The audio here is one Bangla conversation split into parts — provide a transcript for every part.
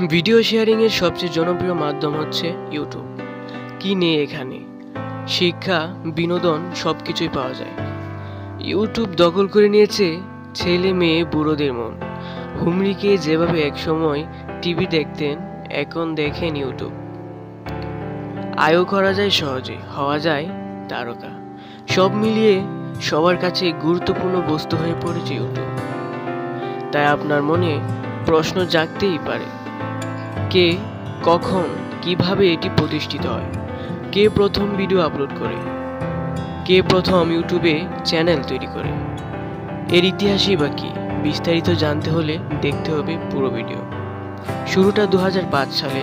ভিডিও শেয়ারিং এর সবচেয়ে জনপ্রিয় মাধ্যম হচ্ছে ইউটিউব। কি নেই এখানে? শিক্ষা, বিনোদন সবকিছুই পাওয়া যায়। ইউটিউব দখল করে নিয়েছে ছেলে মেয়ে বুড়োদের মন। হুমড়িকে যেভাবে একসময় টিভি দেখতেন, এখন দেখেন ইউটিউব। আয়ও করা যায় সহজে, হওয়া যায় তারকা। সব মিলিয়ে সবার কাছে গুরুত্বপূর্ণ বস্তু হয়ে পড়েছে ইউটিউব। তাই আপনার মনে প্রশ্ন জাগতেই পারে, কে, কখন, কিভাবে এটি প্রতিষ্ঠিত হয়? কে প্রথম ভিডিও আপলোড করে? কে প্রথম ইউটিউবে চ্যানেল তৈরি করে? এর ইতিহাসই বা কি? বিস্তারিত জানতে হলে দেখতে হবে পুরো ভিডিও। শুরুটা 2005 সালে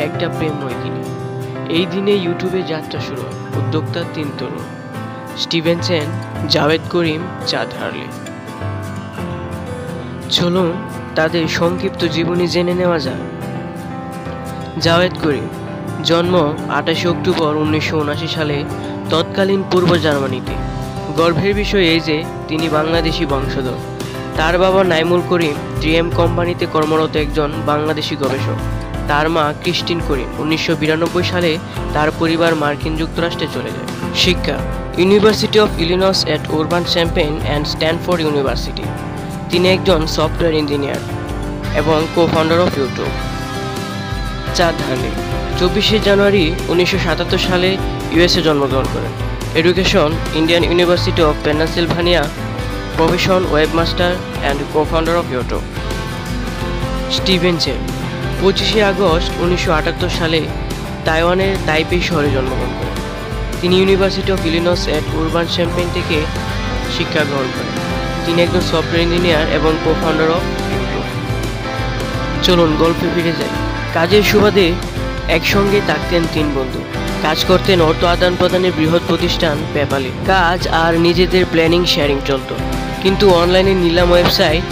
একটা প্রেমময় দিনে। এই দিনে ইউটিউবে যাত্রা শুরু হয় উদ্যোক্তা 3 তরুণ: স্টিভেন চেন, জাভেদ করিম, চাঁদ হারলে। চলুন তাদের সংক্ষিপ্ত জীবনী জেনে নেওয়া যাক। জাভেদ করিম জন্ম 28 অক্টোবর 1979 সালে তৎকালীন পূর্ব জার্মানিতে। গর্বের বিষয় এই যে তিনি বাংলাদেশি বংশোদ্ভূত। তার বাবা নাইমুল করিম 3M কোম্পানিতে কর্মরত একজন বাংলাদেশি গবেষক। তার মা ক্রিস্টিন করিম 1992 সালে তার পরিবার মার্কিন যুক্তরাষ্ট্রে চলে যায়। শিক্ষা: university of Illinois at urban-Champagne and Stanford university. তিনি একজন সফটওয়্যার ইঞ্জিনিয়ার এবং কো-ফাউন্ডার অফ ইউটিউব। চাঁদ হারলে 24 জানুয়ারি 1977 সালে ইউএসএ জন্মগ্রহণ করেন। Education: Indian university of Pennsylvania. Profession: webmaster and co-founder of YouTube. Steven chain 25 August 1978 সালে তাইওয়ানের তাইপেই শহরে জন্মগ্রহণ করেন। তিনি university of Illinois at urban-Champagne থেকে শিক্ষা গ্রহণ করেন। তিনি একজন সফটওয়্যার ইঞ্জিনিয়ার এবং কো-ফাউন্ডার অফ ইউটিউব। চলুন গল্পে ফিরে যাই। কাজের সুবাদে একসঙ্গে থাকতেন 3 বন্ধু। কাজ করতেন অর্থ আদান প্রদানের বৃহৎ প্রতিষ্ঠান পেপ্যালে। কাজ আর নিজেদের প্ল্যানিং শেয়ারিং চলত। কিন্তু অনলাইনে নিলাম ওয়েবসাইট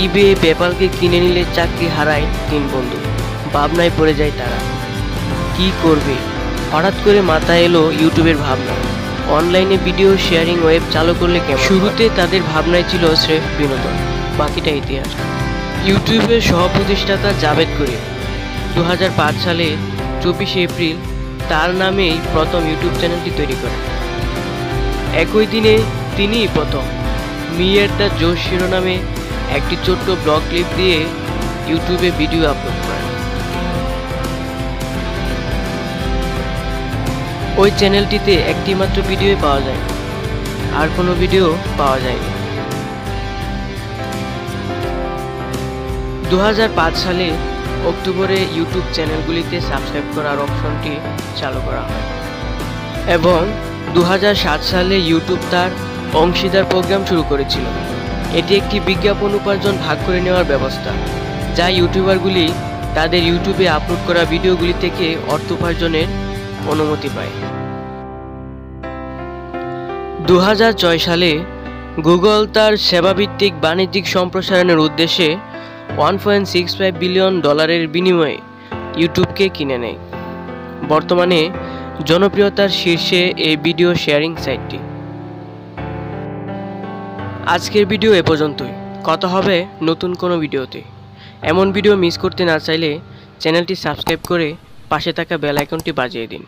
ইবে পেপ্যালকে কিনে নিলে চাকরি হারায় 3 বন্ধু। ভাবনায় পড়ে যায় তারা, কি করবে। হঠাৎ করে মাথায় এলো ইউটিউবের ভাবনা। অনলাইনে ভিডিও শেয়ারিং ওয়েব চালু করলে কেমন? শুরুতে তাদের ভাবনায় ছিল স্রেফ বিনোদন, বাকিটা ইতিহাস। ইউটিউবের সহ প্রতিষ্ঠাতা জাভেদ করিম 2005 সালে 24 এপ্রিল তার নামেই প্রথম ইউটিউব চ্যানেলটি তৈরি করেন। একই দিনে তিনিই প্রথম মি এট দ্য জোশ শিরোনামে একটি ছোট্ট ব্লগ ক্লিপ দিয়ে ইউটিউবে ভিডিও আপলোড করেন। ওই চ্যানেলটিতে একটি মাত্র ভিডিও পাওয়া যায়, আর কোনো ভিডিও পাওয়া যায়নি। 2005 সালে অক্টোবরে ইউটিউব চ্যানেলগুলিতে সাবস্ক্রাইব করার অপশনটি চালু করা হয় এবং 2007 সালে ইউটিউব তার অংশীদার প্রোগ্রাম শুরু করেছিল। এটি একটি বিজ্ঞাপন উপার্জন ভাগ করে নেওয়ার ব্যবস্থা, যা ইউটিউবারগুলি তাদের ইউটিউবে আপলোড করা ভিডিওগুলি থেকে অর্থ উপার্জনের অনুমতি পায়। 2006 সালে গুগল তার সেবাভিত্তিক বাণিজ্যিক সম্প্রসারণের উদ্দেশ্যে $1.65 বিলিয়ন বিনিময়ে ইউটিউবকে কিনে নেয়। বর্তমানে জনপ্রিয়তার শীর্ষে এই ভিডিও শেয়ারিং সাইটটি। আজকের ভিডিও এ পর্যন্তই। কথা হবে নতুন কোনো ভিডিওতে। এমন ভিডিও মিস করতে না চাইলে চ্যানেলটি সাবস্ক্রাইব করে পাশে থাকা বেল আইকনটি বাজিয়ে দিন।